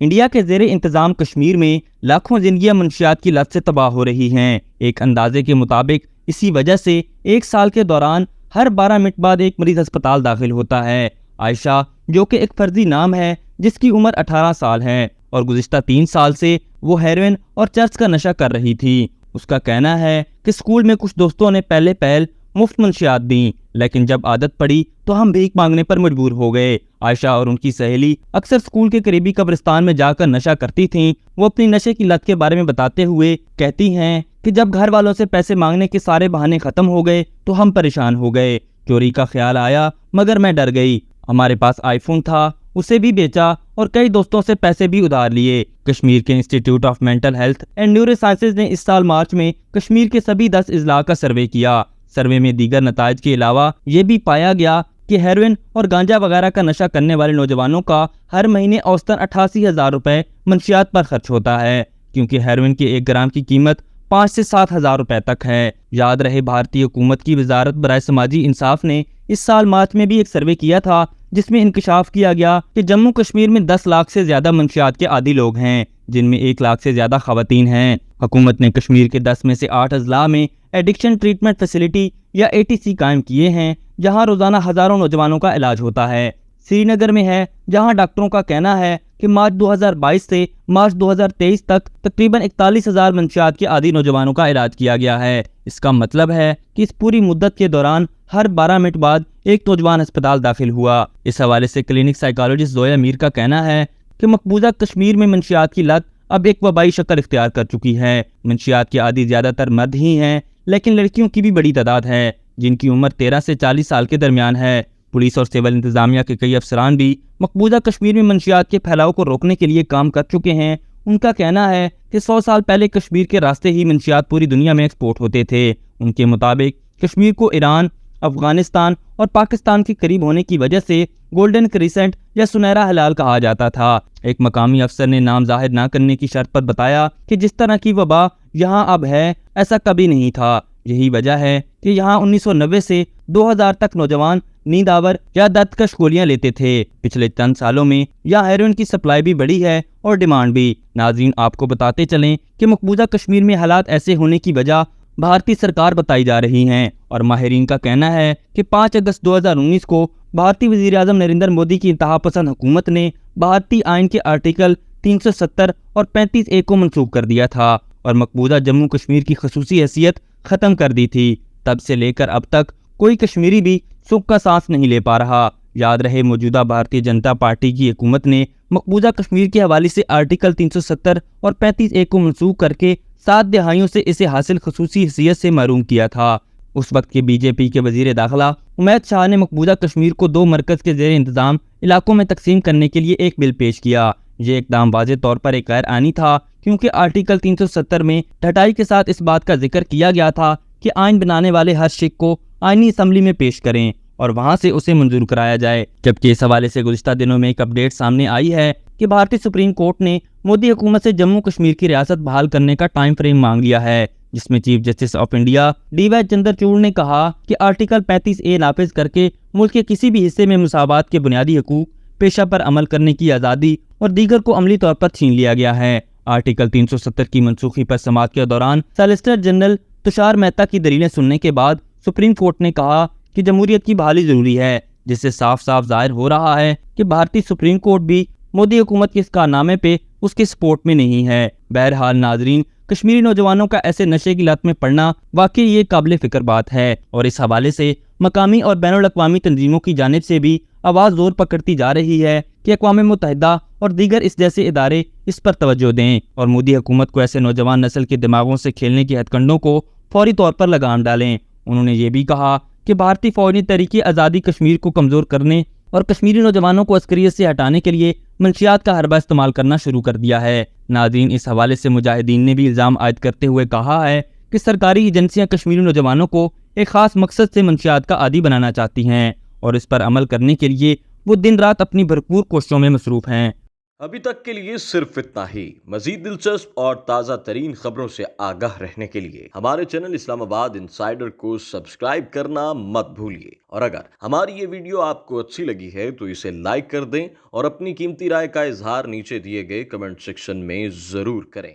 India کے زیر انتظام کشمیر میں لاکھوں زندگیاں منشیات کی لت سے تباہ ہو رہی ہیں۔ ایک اندازے کے مطابق اسی وجہ سے ایک سال کے دوران ہر 12 منٹ بعد ایک مریض ہسپتال داخل ہوتا ہے۔ عائشہ، جو کہ ایک فرضی نام ہے، جس کی عمر 18 سال ہے اور گزشتہ 3 سال سے وہ ہیروئن اور چرس کا نشہ کر رہی تھی۔ اس کا کہنا ہے کہ اسکول میں کچھ دوستوں نے پہلے مفت منشیات دیں، لیکن جب عادت پڑی تو ہم بھیک مانگنے پر مجبور ہو گئے۔ عائشہ اور ان کی سہیلی اکثر اسکول کے قریبی قبرستان میں جا کر نشہ کرتی تھیں۔ وہ اپنی نشے کی لت کے بارے میں بتاتے ہوئے کہتی ہیں کہ جب گھر والوں سے پیسے مانگنے کے سارے بہانے ختم ہو گئے تو ہم پریشان ہو گئے۔ چوری کا خیال آیا مگر میں ڈر گئی۔ ہمارے پاس آئی فون تھا، اسے بھی بیچا اور کئی دوستوں سے پیسے بھی ادھار لیے۔ کشمیر کے institute of mental health and neuro sciences نے اس سال مارچ میں کشمیر کے سبھی 10 اضلاع کا سروے کیا۔ سروے میں دیگر نتائج کے علاوہ یہ بھی پایا گیا کہ ہیروئن اور گانجا وغیرہ کا نشہ کرنے والے نوجوانوں کا ہر مہینے اوسطاً 88,000 روپے منشیات پر خرچ ہوتا ہے، کیونکہ ہیروئن کے 1 گرام کی قیمت 5 سے 7,000 روپے تک ہے۔ یاد رہے، بھارتی حکومت کی وزارت برائے سماجی انصاف نے اس سال مارچ میں بھی ایک سروے کیا تھا، جس میں انکشاف کیا گیا کہ جموں کشمیر میں 10 لاکھ سے زیادہ منشیات کے عادی لوگ ہیں، جن میں 1 لاکھ سے زیادہ خواتین ہیں۔ حکومت نے کشمیر کے 10 میں سے 8 اضلاع میں ایڈکشن ٹریٹمنٹ فیسلٹی یا ATC قائم کیے ہیں، جہاں روزانہ ہزاروں نوجوانوں کا علاج ہوتا ہے۔ سری نگر میں ہے، جہاں ڈاکٹروں کا کہنا ہے کہ مارچ 2022 سے مارچ 2023 تک تقریباً 41,000 منشیات کے عادی نوجوانوں کا علاج کیا گیا ہے۔ اس کا مطلب ہے کہ اس پوری مدت کے دوران ہر 12 منٹ بعد ایک نوجوان ہسپتال داخل ہوا۔ اس حوالے سے کلینک سائیکالوجسٹ زویا میر کا کہنا ہے کہ مقبوضہ کشمیر میں منشیات کی لت اب ایک وبائی شکل اختیار کر چکی ہے۔ منشیات کے عادی زیادہ تر مرد ہی ہیں، لیکن لڑکیوں کی بھی بڑی تعداد ہے، جن کی عمر 13 سے 40 سال کے درمیان ہے۔ پولیس اور سول انتظامیہ کے کئی افسران بھی مقبوضہ کشمیر میں منشیات کے پھیلاؤ کو روکنے کے لیے کام کر چکے ہیں۔ ان کا کہنا ہے کہ 100 سال پہلے کشمیر کے راستے ہی منشیات پوری دنیا میں ایکسپورٹ ہوتے تھے۔ ان کے مطابق کشمیر کو ایران، افغانستان اور پاکستان کے قریب ہونے کی وجہ سے گولڈن کریسنٹ یا سنہرا ہلال کہا جاتا تھا۔ ایک مقامی افسر نے نام ظاہر نہ کرنے کی شرط پر بتایا کہ جس طرح کی وبا یہاں اب ہے، ایسا کبھی نہیں تھا۔ یہی وجہ ہے کہ یہاں 1990 سے 2000 تک نوجوان نیند آور یا درد کش گولیاں لیتے تھے۔ پچھلے چند سالوں میں یہاں ہیروئن کی سپلائی بھی بڑھی ہے اور ڈیمانڈ بھی۔ ناظرین، آپ کو بتاتے چلیں کہ مقبوضہ کشمیر میں حالات ایسے ہونے کی وجہ بھارتی سرکار بتائی جا رہی ہیں، اور ماہرین کا کہنا ہے کہ 5 اگست 2019 کو بھارتی وزیر اعظم نریندر مودی کی انتہا پسند حکومت نے بھارتی آئین کے آرٹیکل 370 اور 35A کو منسوخ کر دیا تھا اور مقبوضہ جموں کشمیر کی خصوصی حیثیت ختم کر دی تھی۔ تب سے لے کر اب تک کوئی کشمیری بھی سکھ کا سانس نہیں لے پا رہا۔ یاد رہے، موجودہ بھارتیہ جنتا پارٹی کی حکومت نے مقبوضہ کشمیر کے حوالے سے آرٹیکل 370 اور 35A کو منسوخ کر کے 7 دہائیوں سے اسے حاصل خصوصی حیثیت سے محروم کیا تھا۔ اس وقت کے BJP کے وزیر داخلہ امید شاہ نے مقبوضہ کشمیر کو 2 مرکز کے زیر انتظام علاقوں میں تقسیم کرنے کے لیے ایک بل پیش کیا۔ یہ اقدام واضح طور پر ایک غیر آئینی تھا، کیونکہ آرٹیکل 370 میں ڈھٹائی کے ساتھ اس بات کا ذکر کیا گیا تھا کہ آئین بنانے والے ہر شق کو آئینی اسمبلی میں پیش کریں اور وہاں سے اسے منظور کرایا جائے۔ جبکہ اس حوالے سے گزشتہ دنوں میں ایک اپڈیٹ سامنے آئی ہے کہ بھارتی سپریم کورٹ نے مودی حکومت سے جموں کشمیر کی ریاست بحال کرنے کا ٹائم فریم مانگ لیا ہے، جس میں chief justice of India DY Chandrachud نے کہا کہ آرٹیکل 35A نافذ کر کے ملک کے کسی بھی حصے میں مساوات کے بنیادی حقوق، پیشہ پر عمل کرنے کی آزادی اور دیگر کو عملی طور پر چھین لیا گیا ہے۔ آرٹیکل 370 کی منسوخی پر سماعت کے دوران سالیسیٹر جنرل تشار مہتا کی دلیلیں سننے کے بعد سپریم کورٹ نے کہا کہ جمہوریت کی بحالی ضروری ہے، جس سے صاف ظاہر ہو رہا ہے کہ بھارتی سپریم کورٹ بھی مودی حکومت کے اس کارنامے پہ اس کے سپورٹ میں نہیں ہے۔ بہرحال ناظرین، کشمیری نوجوانوں کا ایسے نشے کی لت میں پڑنا واقعی یہ قابل فکر بات ہے، اور اس حوالے سے مقامی اور بین الاقوامی تنظیموں کی جانب سے بھی آواز زور پکڑتی جا رہی ہے کہ اقوام متحدہ اور دیگر اس جیسے ادارے اس پر توجہ دیں اور مودی حکومت کو ایسے نوجوان نسل کے دماغوں سے کھیلنے کی ہتھ کنڈوں کو فوری طور پر لگام ڈالیں۔ انہوں نے یہ بھی کہا کہ بھارتی فوج نے تحریک آزادی کشمیر کو کمزور کرنے اور کشمیری نوجوانوں کو عسکریت سے ہٹانے کے لیے منشیات کا حربہ استعمال کرنا شروع کر دیا ہے۔ ناظرین، اس حوالے سے مجاہدین نے بھی الزام عائد کرتے ہوئے کہا ہے کہ سرکاری ایجنسیاں کشمیری نوجوانوں کو ایک خاص مقصد سے منشیات کا عادی بنانا چاہتی ہیں اور اس پر عمل کرنے کے لیے وہ دن رات اپنی بھرپور کوششوں میں مصروف ہیں۔ ابھی تک کے لیے صرف اتنا ہی۔ مزید دلچسپ اور تازہ ترین خبروں سے آگاہ رہنے کے لیے ہمارے چینل اسلام آباد انسائیڈر کو سبسکرائب کرنا مت بھولیے، اور اگر ہماری یہ ویڈیو آپ کو اچھی لگی ہے تو اسے لائک کر دیں اور اپنی قیمتی رائے کا اظہار نیچے دیے گئے کمنٹ سیکشن میں ضرور کریں۔